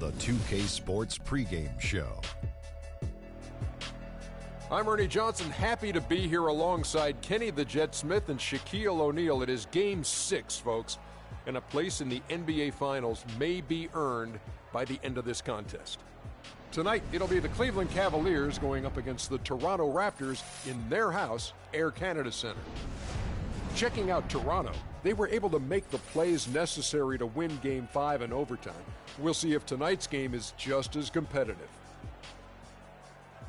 the 2K Sports pregame show. I'm Ernie Johnson, happy to be here alongside Kenny the Jet Smith and Shaquille O'Neal. It is Game 6, folks, and a place in the NBA Finals may be earned by the end of this contest. Tonight, it'll be the Cleveland Cavaliers going up against the Toronto Raptors in their house, Air Canada Center. Checking out Toronto, they were able to make the plays necessary to win Game 5 in overtime. We'll see if tonight's game is just as competitive.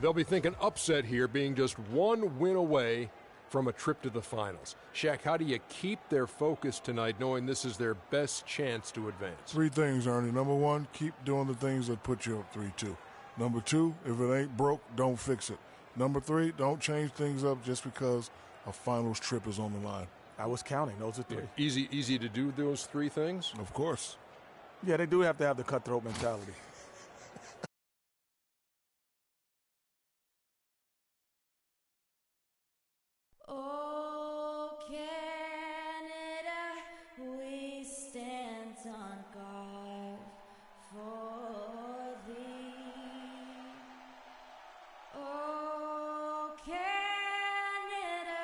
They'll be thinking upset here, being just one win away from a trip to the finals. Shaq, how do you keep their focus tonight, knowing this is their best chance to advance? Three things, Ernie. Number one, keep doing the things that put you up 3-2. Number two, if it ain't broke, don't fix it. Number three, don't change things up just because a finals trip is on the line. I was counting. Those are three. Yeah, easy to do those three things? Of course. Yeah, they do have to have the cutthroat mentality. Oh, Canada, we stand on guard for thee. Oh, Canada,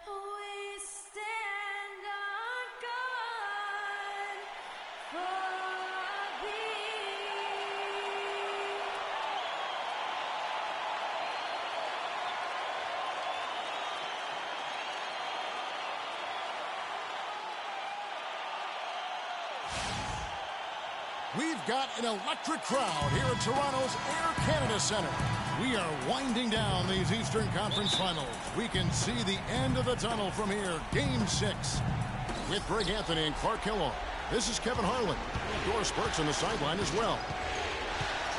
we stand on guard for thee. We've got an electric crowd here at Toronto's Air Canada Center. We are winding down these Eastern Conference Finals. We can see the end of the tunnel from here. Game 6 with Greg Anthony and Clark Kellogg. This is Kevin Harlan. Doris Burks on the sideline as well.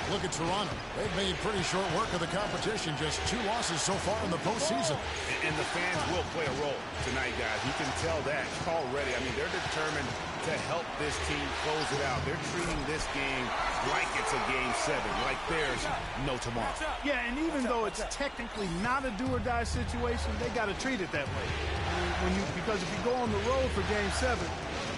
Look at Toronto. They've made pretty short work of the competition. Just 2 losses so far in the postseason. And the fans will play a role tonight, guys. You can tell that already. I mean, they're determined to help this team close it out. They're treating this game like it's a Game 7, like there's no tomorrow. Yeah, and even though it's technically not a do-or-die situation, they got to treat it that way. Because if you go on the road for Game 7,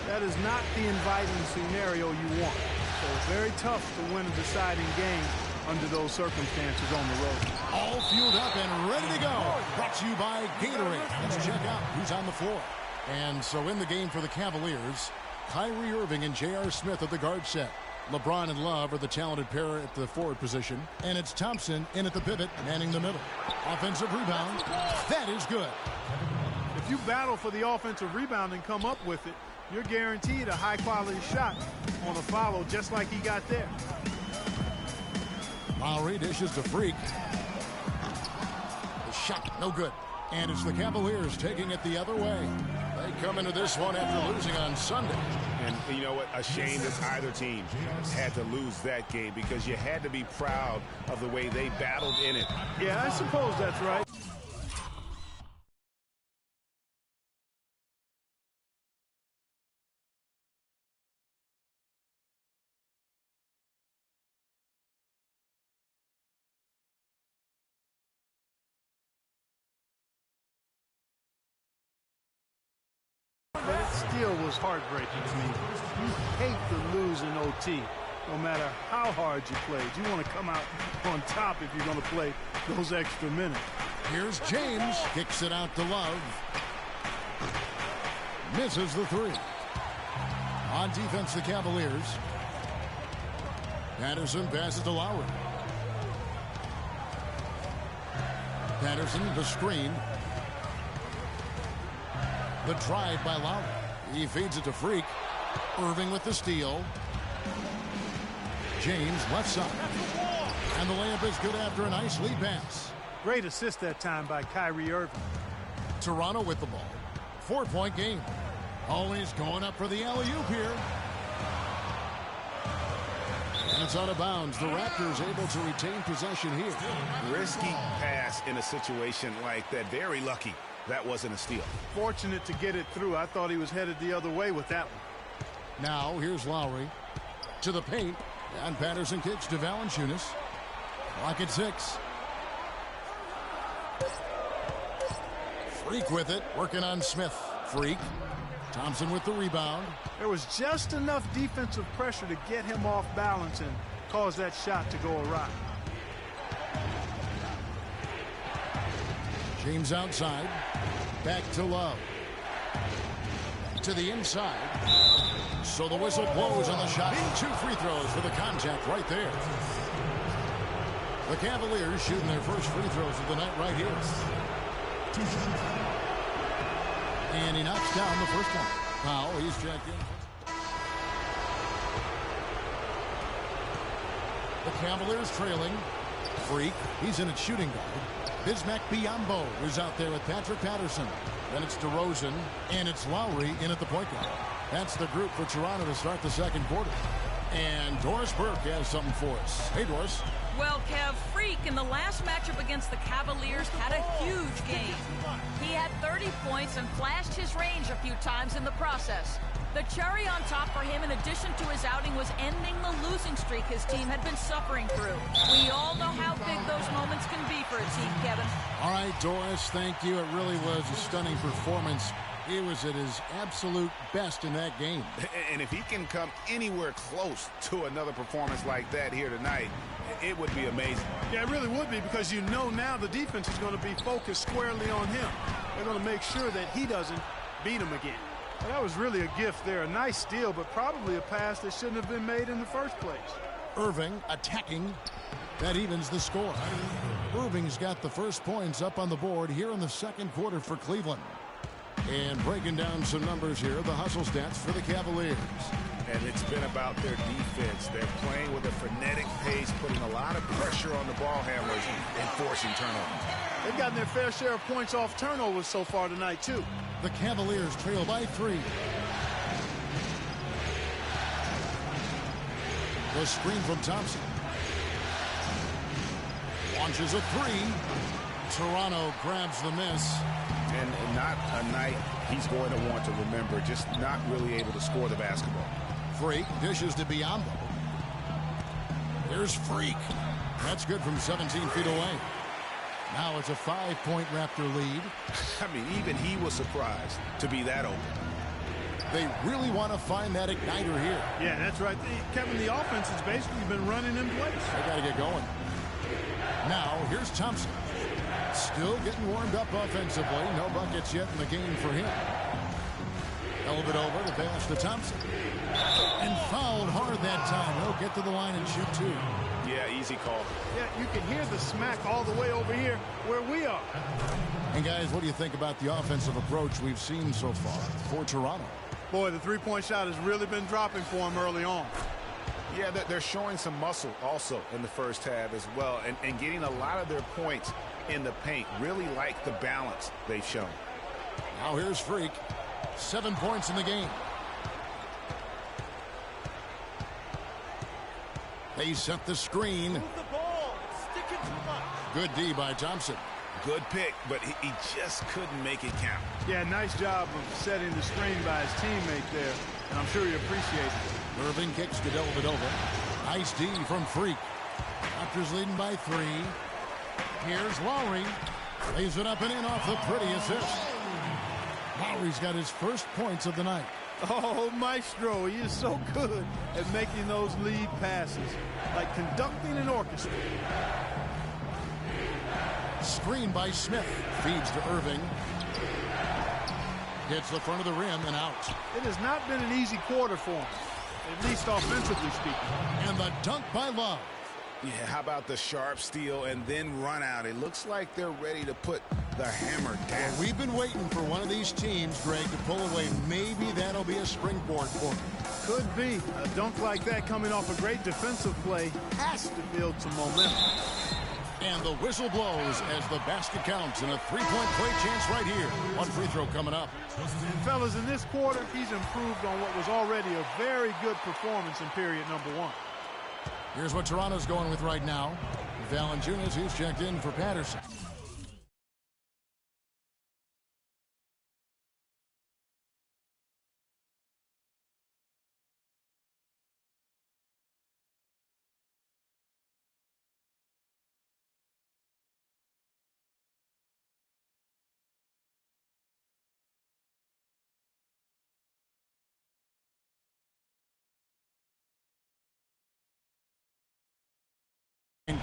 that is not the inviting scenario you want. So it's very tough to win a deciding game under those circumstances on the road. All fueled up and ready to go. Brought to you by Gatorade. Let's check out who's on the floor. And so in the game for the Cavaliers, Kyrie Irving and J.R. Smith at the guard set. LeBron and Love are the talented pair at the forward position. And it's Thompson in at the pivot, manning the middle. Offensive rebound. That is good. If you battle for the offensive rebound and come up with it, you're guaranteed a high-quality shot on a follow just like he got there. Lowry dishes to Freak. The shot, no good. And it's the Cavaliers taking it the other way. They come into this one after losing on Sunday. And you know what? A shame that either team had to lose that game because you had to be proud of the way they battled in it. Yeah, I suppose that's right. But it still was heartbreaking to me. You hate to lose in OT, no matter how hard you played. You want to come out on top if you're going to play those extra minutes. Here's James. Kicks it out to Love. Misses the 3. On defense, the Cavaliers. Patterson passes to Lowry. Patterson, the screen. The drive by Lowry. He feeds it to Freak. Irving with the steal. James left side. And the layup is good after a nice lead pass. Great assist that time by Kyrie Irving. Toronto with the ball. 4-point game. Always going up for the alley-oop here. And it's out of bounds. The Raptors able to retain possession here. Risky pass in a situation like that. Very lucky that wasn't a steal. Fortunate to get it through. I thought he was headed the other way with that one. Now here's Lowry to the paint. And Patterson kicks to Valanciunas. Clock at 6. Freak with it. Working on Smith. Freak. Thompson with the rebound. There was just enough defensive pressure to get him off balance, and caused that shot to go awry. James outside. Back to Love. To the inside. So the whistle blows on the shot. 2 free throws for the contact right there. The Cavaliers shooting their first free throws of the night right here. And he knocks down the first one. Powell, he's checked in. The Cavaliers trailing. Freak, he's in at shooting guard. Bismack Biyombo is out there with Patrick Patterson. Then it's DeRozan, and it's Lowry in at the point guard. That's the group for Toronto to start the second quarter. And Doris Burke has something for us. Hey, Doris. Well, Kev, Freak in the last matchup against the Cavaliers had a huge game. He had 30 points and flashed his range a few times in the process. The cherry on top for him, in addition to his outing, was ending the losing streak his team had been suffering through. We all know how big those moments can be for a team, Kevin. All right, Doris, thank you. It really was a stunning performance. He was at his absolute best in that game. And if he can come anywhere close to another performance like that here tonight, it would be amazing. Yeah, it really would be, because you know now the defense is going to be focused squarely on him. They're going to make sure that he doesn't beat him again. Well, that was really a gift there. A nice steal, but probably a pass that shouldn't have been made in the first place. Irving attacking. That evens the score. Irving's got the first points up on the board here in the second quarter for Cleveland. And breaking down some numbers here, the hustle stats for the Cavaliers. And it's been about their defense. They're playing with a frenetic pace, putting a lot of pressure on the ball handlers and forcing turnovers. They've gotten their fair share of points off turnovers so far tonight, too. The Cavaliers trail by 3. The screen from Thompson. Launches a 3. Toronto grabs the miss. And not a night he's going to want to remember, just not really able to score the basketball. Freak dishes to Biyombo. Here's Freak. That's good from 17 feet away. Now it's a 5-point Raptor lead. I mean, even he was surprised to be that open. They really want to find that igniter here. Yeah, that's right. Kevin, the offense has basically been running in place. They got to get going. Now, here's Thompson. Still getting warmed up offensively. No buckets yet in the game for him. Elbowed over the pass to Thompson. And fouled hard that time. He'll get to the line and shoot 2. Yeah, easy call. Yeah, you can hear the smack all the way over here where we are. And guys, what do you think about the offensive approach we've seen so far for Toronto? Boy, the three-point shot has really been dropping for him early on. Yeah, they're showing some muscle also in the first half as well, and getting a lot of their points in the paint. Really like the balance they've shown. Now here's Freak. 7 points in the game. They set the screen. Move the ball. Stick it too much. Good D by Thompson. Good pick, but he just couldn't make it count. Yeah, nice job of setting the screen by his teammate there, and I'm sure he appreciates it. Irving kicks to Dellavedova. Nice D from Freak. Raptors leading by 3. Here's Lowry. Lays it up and in off the pretty assist. Lowry's got his first points of the night. Oh, Maestro, he is so good at making those lead passes, like conducting an orchestra. Screen by Smith. Feeds to Irving. Hits the front of the rim and out. It has not been an easy quarter for him, at least offensively speaking. And the dunk by Love. Yeah, how about the sharp steal and then run out? It looks like they're ready to put the hammer down. We've been waiting for one of these teams, Greg, to pull away. Maybe that'll be a springboard for them. Could be. A dunk like that coming off a great defensive play has to build some momentum. And the whistle blows as the basket counts and a 3-point play chance right here. One free throw coming up. And fellas, in this quarter, he's improved on what was already a very good performance in period number 1. Here's what Toronto's going with right now. Valanciunas, he's checked in for Patterson.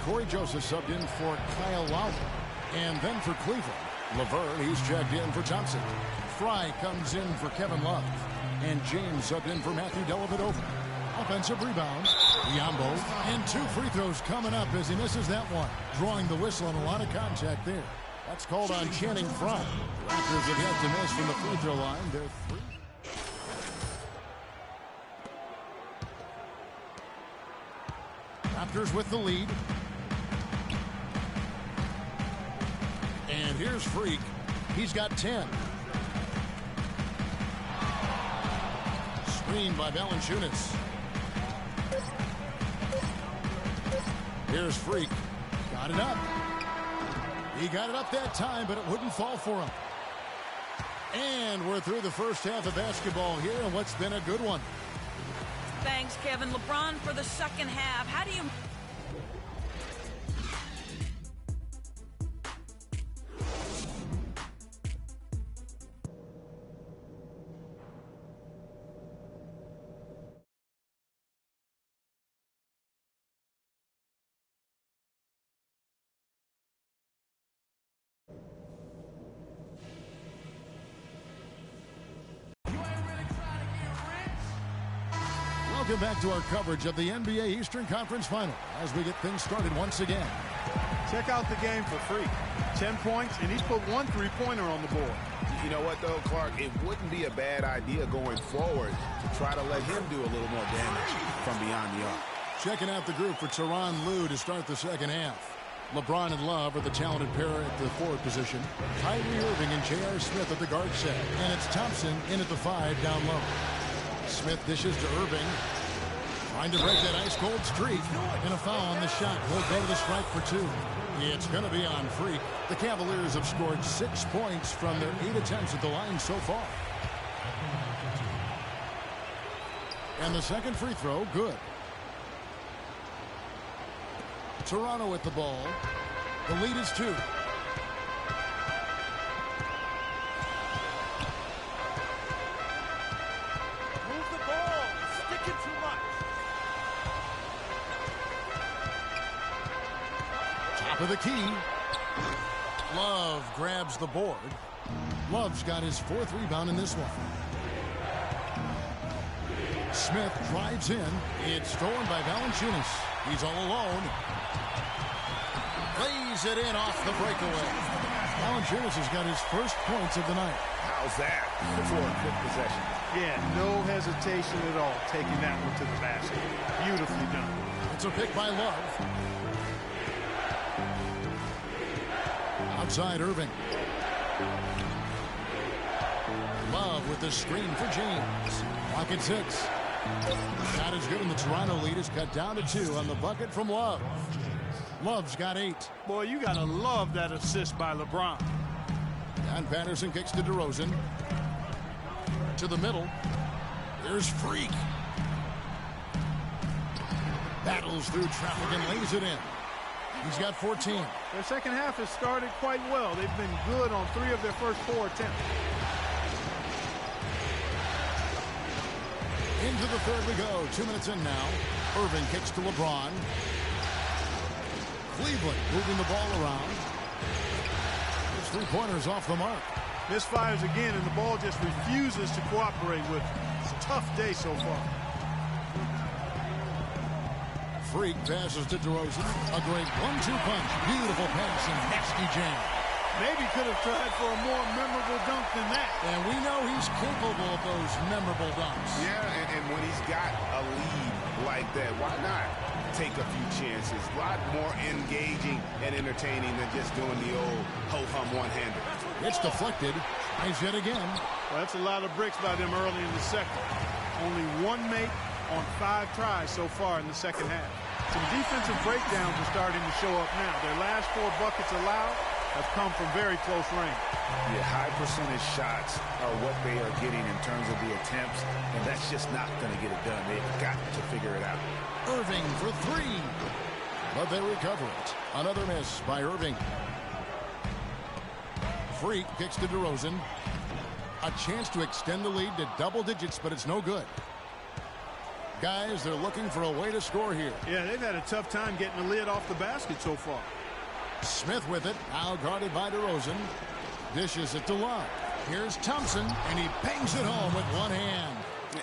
Corey Joseph subbed in for Kyle Lowry. And then for Cleveland, Laverne, he's checked in for Thompson. Fry comes in for Kevin Love. And James subbed in for Matthew Dellavedova. Offensive rebound, Biombo. And 2 free throws coming up as he misses that one. Drawing the whistle and a lot of contact there. That's called on Channing Fry. Raptors have yet to miss from the free throw line. They're 3. Raptors with the lead. And here's Freak. He's got 10. Screen by Valanciunas. Here's Freak. Got it up. He got it up that time, but it wouldn't fall for him. And we're through the first half of basketball here, and what's been a good one. Thanks, Kevin. LeBron for the second half. How do you... Welcome back to our coverage of the NBA Eastern Conference Final as we get things started once again. Check out the game for Freak. 10 points, and he's put 1 3-pointer on the board. You know what, though, Clark? It wouldn't be a bad idea going forward to try to let him do a little more damage from beyond the arc. Checking out the group for Tyronn Lue to start the second half. LeBron and Love are the talented pair at the forward position. Kyrie Irving and J.R. Smith at the guard set. And it's Thompson in at the 5 down low. Smith dishes to Irving. Trying to break that ice-cold streak. And a foul on the shot. He'll go to the strike for 2. It's going to be on Freak. The Cavaliers have scored 6 points from their 8 attempts at the line so far. And the second free throw, good. Toronto with the ball. The lead is 2. For the key. Love grabs the board. Love's got his 4th rebound in this one. Smith drives in. It's stolen by Valanciunas. He's all alone. Lays it in off the breakaway. Valanciunas has got his first points of the night. How's that for a quick possession? Yeah, no hesitation at all taking that one to the basket. Beautifully done. It's a pick by Love. Outside Irving. Love with the screen for James. Clock at 6. Shot is good, and the Toronto lead is cut down to 2 on the bucket from Love. Love's got 8. Boy, you gotta love that assist by LeBron. John Patterson kicks to DeRozan. To the middle. There's Freak. Battles through traffic and lays it in. He's got 14. Their second half has started quite well. They've been good on 3 of their first 4 attempts. Into the third we go. 2 minutes in now. Irving kicks to LeBron. Cleveland moving the ball around. His 3-pointers off the mark. Misfires again, and the ball just refuses to cooperate with it. It's a tough day so far. Freak passes to DeRozan. A great 1-2 punch. Beautiful pass and nasty jam. Maybe could have tried for a more memorable dunk than that. And we know he's capable of those memorable dunks. Yeah, and when he's got a lead like that, why not take a few chances? A lot more engaging and entertaining than just doing the old ho-hum one-hander. It's deflected. Tries yet again. Well, that's a lot of bricks by them early in the second. Only 1 make on 5 tries so far in the second half. Some defensive breakdowns are starting to show up now. Their last 4 buckets allowed have come from very close range. Yeah, high percentage shots are what they are getting in terms of the attempts, and that's just not going to get it done. They've got to figure it out. Irving for 3. But they recover it. Another miss by Irving. Freak kicks to DeRozan. A chance to extend the lead to double digits, but it's no good. Guys, they're looking for a way to score here. Yeah, they've had a tough time getting the lid off the basket so far. Smith with it, now guarded by DeRozan. Dishes it to Love. Here's Thompson, and he bangs it home with one hand.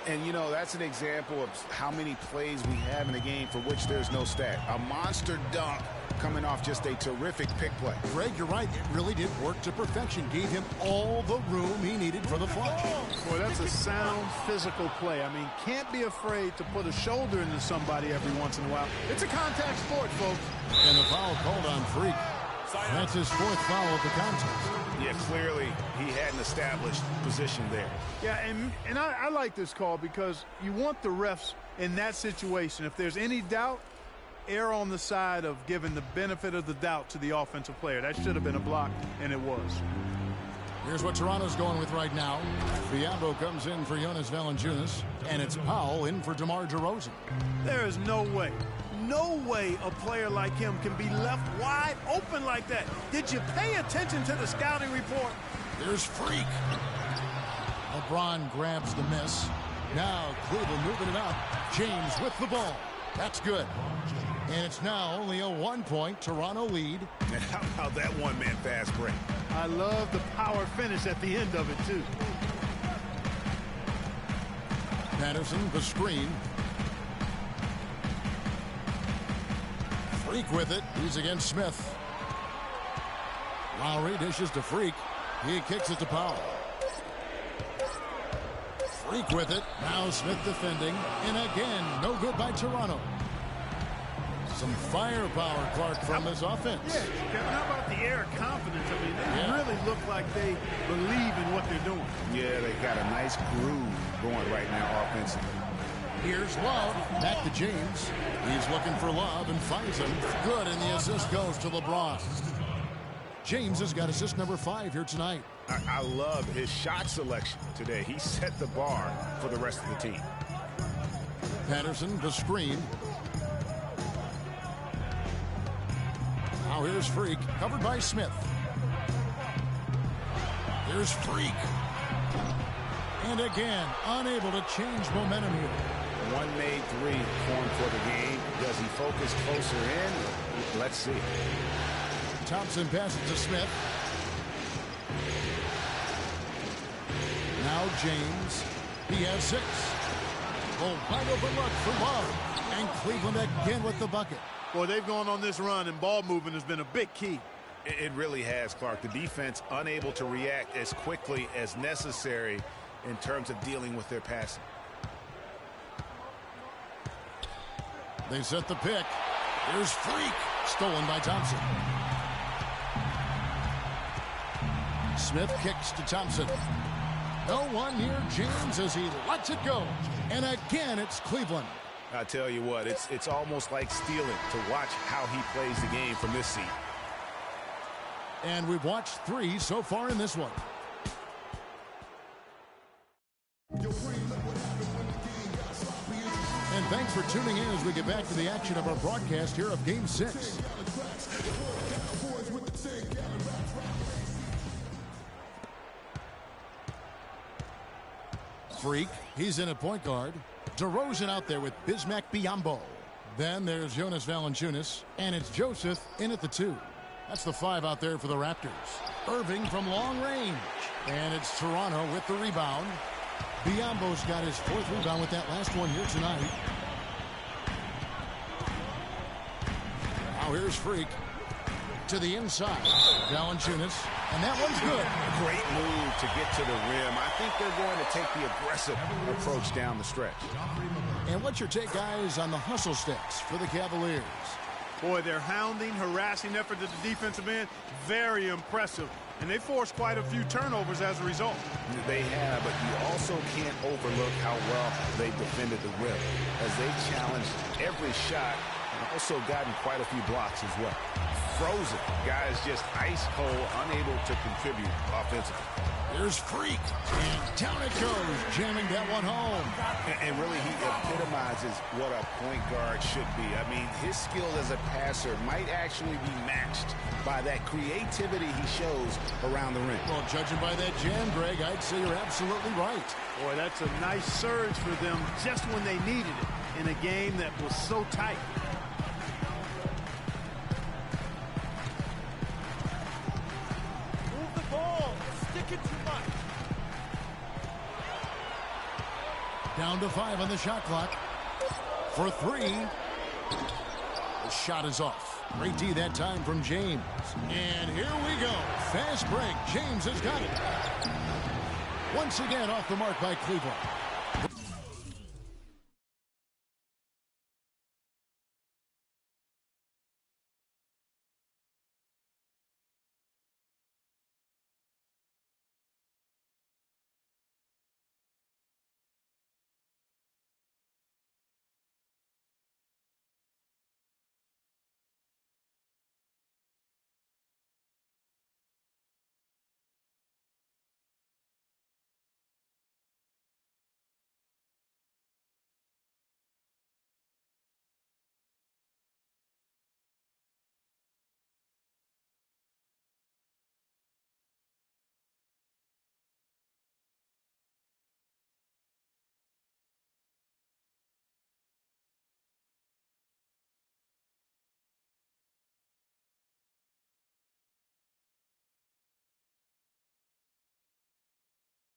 And, you know, that's an example of how many plays we have in a game for which there's no stat. A monster dunk coming off just a terrific pick play. Greg, you're right. It really did work to perfection. Gave him all the room he needed for the flush. Boy, that's a sound physical play. I mean, can't be afraid to put a shoulder into somebody every once in a while. It's a contact sport, folks. And the foul called on Freak. That's his fourth foul of the contest. Yeah, clearly he had an established position there. Yeah, and I like this call because you want the refs in that situation. If there's any doubt, err on the side of giving the benefit of the doubt to the offensive player. That should have been a block, and it was. Here's what Toronto's going with right now. Biyombo comes in for Jonas Valanciunas, and it's Powell in for DeMar DeRozan. There is no way a player like him can be left wide open like that. Did you pay attention to the scouting report? There's Freak. LeBron grabs the miss. Now Cleveland moving it up. James with the ball. That's good. And it's now only a 1-point Toronto lead. And how about that one-man fast break? I love the power finish at the end of it, too. Patterson, the screen. Freak with it. He's against Smith. Lowry dishes to Freak. He kicks it to Powell. Freak with it. Now Smith defending. And again, no good by Toronto. Some firepower, Clark, from this offense. Yeah, Kevin, how about the air of confidence? I mean, they really look like they believe in what they're doing. Yeah, they got a nice groove going right now offensively. Here's Love. Back to James. He's looking for Love and finds him. Good, and the assist goes to LeBron. James has got assist number 5 here tonight. I love his shot selection today. He set the bar for the rest of the team. Patterson, the screen. Now here's Freak, covered by Smith. Here's Freak. And again, unable to change momentum here. One made three formed for the game. Does he focus closer in? Let's see. Thompson passes to Smith. Now James. He has 6. Oh, wide open look for Love. And Cleveland again with the bucket. Boy, they've gone on this run, and ball movement has been a big key. It really has, Clark. The defense unable to react as quickly as necessary in terms of dealing with their passing. They set the pick. Here's Freak. Stolen by Thompson. Smith kicks to Thompson. No one near James as he lets it go. And again, it's Cleveland. I tell you what, it's almost like stealing to watch how he plays the game from this seat. And we've watched 3 so far in this one. And thanks for tuning in as we get back to the action of our broadcast here of Game 6. Freak, he's in at point guard. DeRozan out there with Bismack Biyombo. Then there's Jonas Valanciunas, and it's Joseph in at the 2. That's the 5 out there for the Raptors. Irving from long range. And it's Toronto with the rebound. Biyombo's got his 4th rebound with that last one here tonight. Now here's Freak. To the inside. Valanciunas. And that one's good. Great move to get to the rim. I think they're going to take the aggressive approach down the stretch. And what's your take, guys, on the hustle sticks for the Cavaliers? Boy, their hounding, harassing effort at the defensive end, very impressive. And they forced quite a few turnovers as a result. They have, but you also can't overlook how well they defended the rim as they challenged every shot and also gotten quite a few blocks as well. Frozen. Guys just ice cold, unable to contribute offensively. Here's Freak, and down it goes, jamming that one home. And really, he epitomizes what a point guard should be. I mean, his skill as a passer might actually be matched by that creativity he shows around the rim. Well, judging by that jam, Greg, I'd say you're absolutely right. Boy, that's a nice surge for them just when they needed it in a game that was so tight. Move the ball. Stick it too much. Down to 5 on the shot clock. For 3. The shot is off. Great D that time from James. And here we go. Fast break. James has got it. Once again off the mark by Cleveland.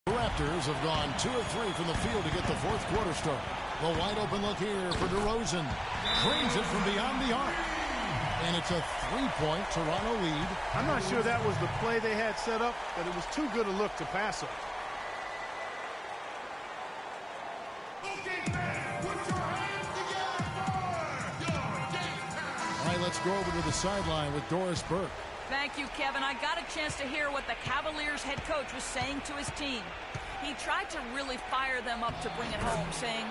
The Raptors have gone 2 of 3 from the field to get the fourth quarter started. The wide open look here for DeRozan. Drains it from beyond the arc. And it's a 3-point Toronto lead. I'm not sure that was the play they had set up, but it was too good a look to pass up. All right, let's go over to the sideline with Doris Burke. Thank you, Kevin. I got a chance to hear what the Cavaliers head coach was saying to his team. He tried to really fire them up to bring it home, saying,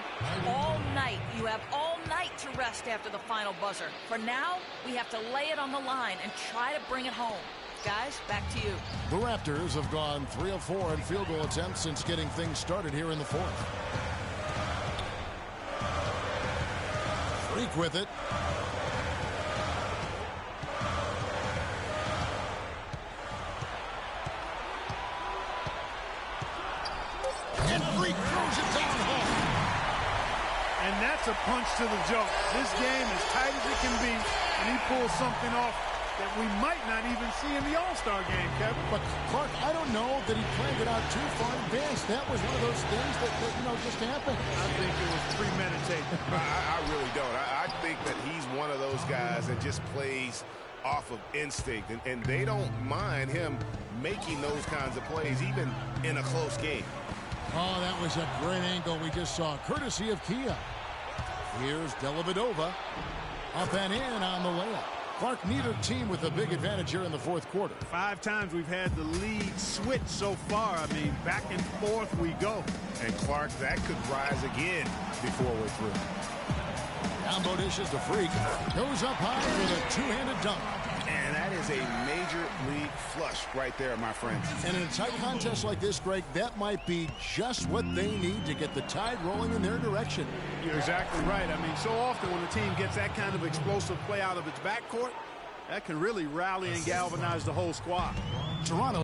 all night, you have all night to rest after the final buzzer. For now, we have to lay it on the line and try to bring it home. Guys, back to you. The Raptors have gone 3 of 4 in field goal attempts since getting things started here in the fourth. Freak with it. And Freak throws it down home. And that's a punch to the jaw. This game as tight as it can be, and he pulls something off that we might not even see in the All-Star game, Kevin. But, Clark, I don't know that he planned it out too far in advance. That was one of those things that just happened. I think it was premeditated. I really don't. I think that he's one of those guys that just plays off of instinct, and they don't mind him making those kinds of plays, even in a close game. Oh, that was a great angle we just saw, courtesy of Kia. Here's Dellavedova. Up and in on the layup. Clark, neither team with a big advantage here in the fourth quarter. 5 times we've had the lead switch so far. I mean, back and forth we go. And Clark, that could rise again before we're through. Combo dishes to Freak. Goes up high with a two-handed dunk. And that is a major league flush right there, my friends. And in a tight contest like this, Greg, that might be just what they need to get the tide rolling in their direction. You're exactly right. I mean, so often when a team gets that kind of explosive play out of its backcourt, that can really rally and galvanize the whole squad. Toronto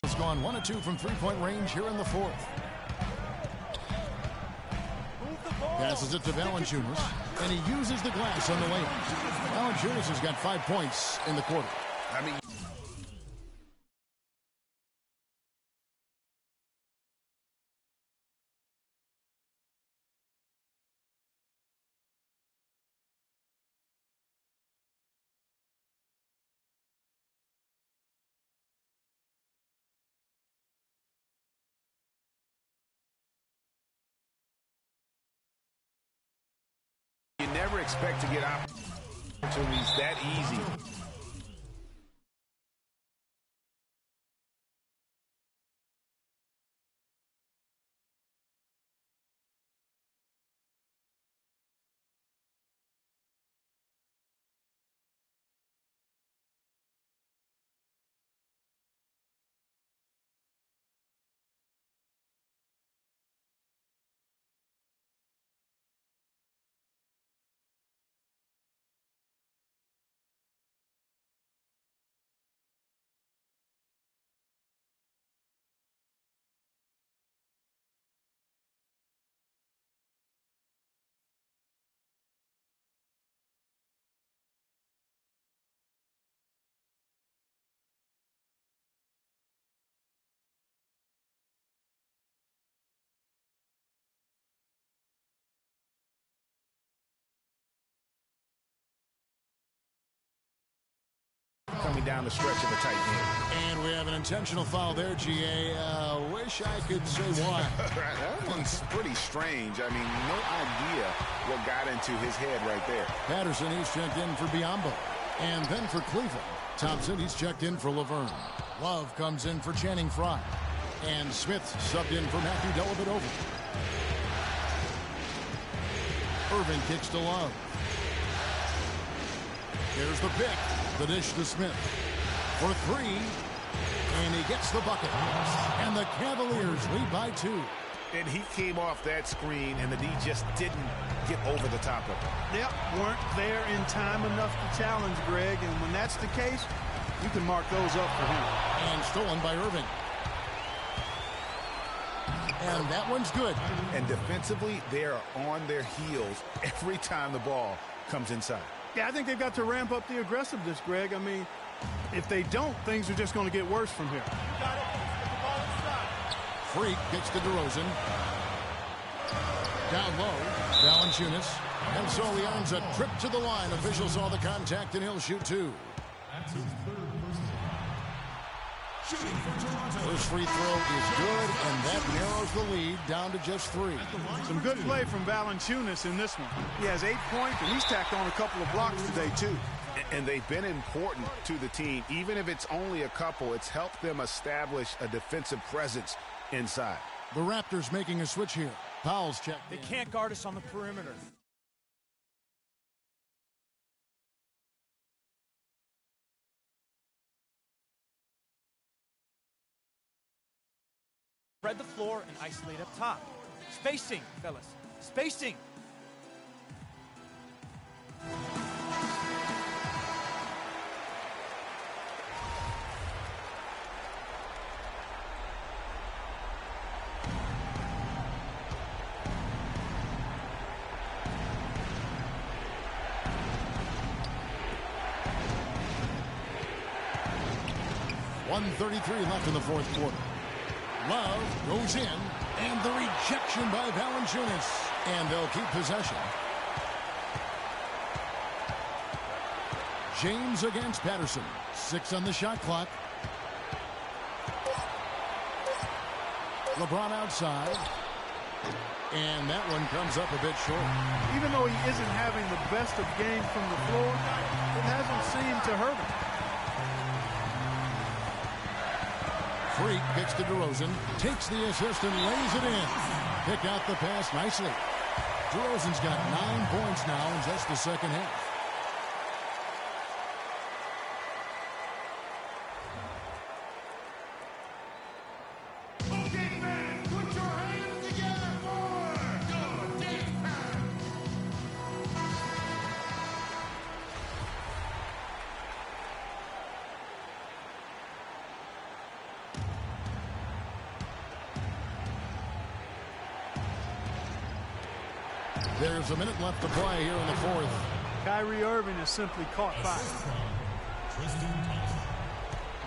It's gone 1 of 2 from three-point range here in the fourth. Passes it to Valanciunas, and he uses the glass on the lane. Valanciunas has got 5 points in the quarter. I mean, you never expect to get opportunities that easy. Coming down the stretch of a tight game. And we have an intentional foul there, GA. Wish I could say why. That one's pretty strange. I mean, no idea what got into his head right there. Patterson, he's checked in for Biyombo. And then for Cleveland, Thompson, he's checked in for Laverne. Love comes in for Channing Frye. And Smith subbed in for Matthew Dellavedova. Irving kicks to Love. Here's the pick. The dish to Smith for 3, and he gets the bucket. And the Cavaliers lead by 2. And he came off that screen, and the D just didn't get over the top of it. Yep, weren't there in time enough to challenge Greg, and when that's the case, you can mark those up for him. And stolen by Irving. And that one's good. And defensively, they are on their heels every time the ball comes inside. Yeah, I think they've got to ramp up the aggressiveness, Greg. I mean, if they don't, things are just going to get worse from here. Freak gets to DeRozan. Down low, Valanciunas. And so he earns a trip to the line. Officials saw the contact, and he'll shoot 2. First free throw is good, and that narrows the lead down to just 3. Some good play from Valanciunas in this one. He has 8 points, and he's tacked on a couple of blocks today, too. And they've been important to the team. Even if it's only a couple, it's helped them establish a defensive presence inside. The Raptors making a switch here. Powell's checked. They can't guard us on the perimeter. Spread the floor and isolate up top. Spacing, fellas. Spacing. .133 left in the fourth quarter. Love goes in, and the rejection by Valanciunas. And they'll keep possession. James against Patterson. 6 on the shot clock. LeBron outside. And that one comes up a bit short. Even though he isn't having the best of games from the floor, it hasn't seemed to hurt him. Freak kicks to DeRozan, takes the assist and lays it in. Pick out the pass nicely. DeRozan's got 9 points now in just the second half. There's a minute left to play here in the fourth. Kyrie Irving is simply caught fire.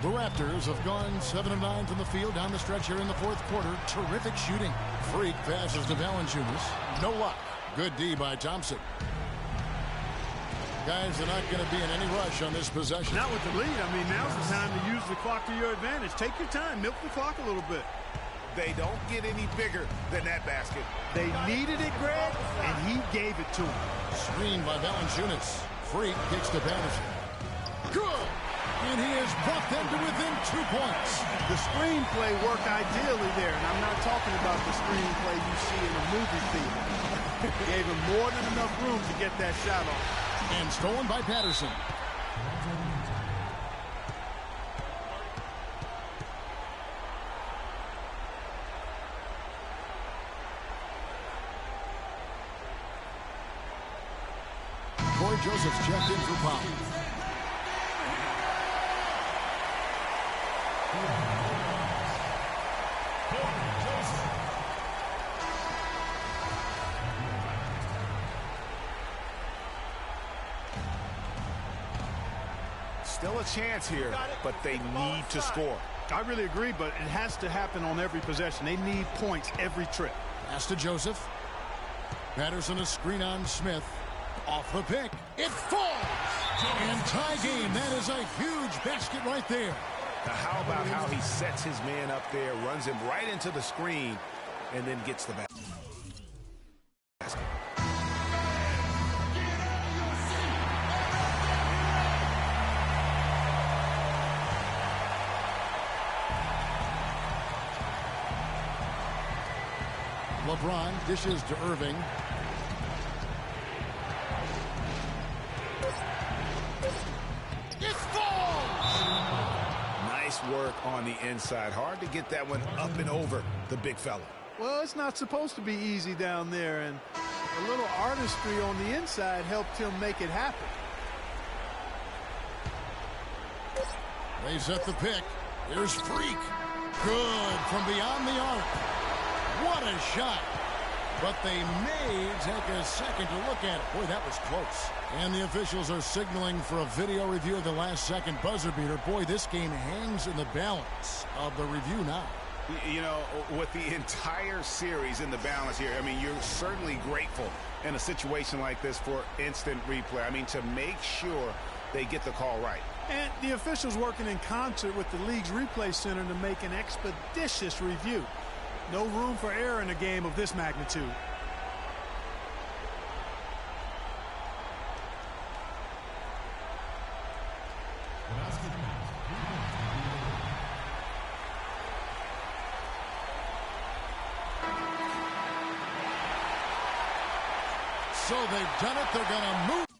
The Raptors have gone 7 of 9 from the field down the stretch here in the fourth quarter. Terrific shooting. Freak passes to Valanciunas. No luck. Good D by Thompson. Guys are not going to be in any rush on this possession. Not with the lead. I mean, now's the time to use the clock to your advantage. Take your time. Milk the clock a little bit. They don't get any bigger than that basket. They needed it, Greg, and he gave it to them. Screen by Valanciunas. Freak kicks to Patterson. Good! And he has brought them to within 2 points. The screenplay worked ideally there, and I'm not talking about the screenplay you see in a movie theater. Gave him more than enough room to get that shot off. And stolen by Patterson. Corey Joseph's checked in for foul. Still a chance here, but they need to score. I really agree, but it has to happen on every possession. They need points every trip. Pass to Joseph. Patterson a screen on Smith. Off the pick. It falls! And tie game. That is a huge basket right there. Now how about how he sets his man up there, runs him right into the screen, and then gets the basket. LeBron dishes to Irving. It falls! Nice work on the inside. Hard to get that one up and over the big fella. Well, it's not supposed to be easy down there, and a little artistry on the inside helped him make it happen. They set the pick. Here's Freak. Good from beyond the arc. What a shot. But they may take a second to look at it. Boy, that was close. And the officials are signaling for a video review of the last-second buzzer beater. Boy, this game hangs in the balance of the review now. You know, with the entire series in the balance here, I mean, you're certainly grateful in a situation like this for instant replay. I mean, to make sure they get the call right. And the officials working in concert with the league's replay center to make an expeditious review. No room for error in a game of this magnitude. So they've done it. They're going to move.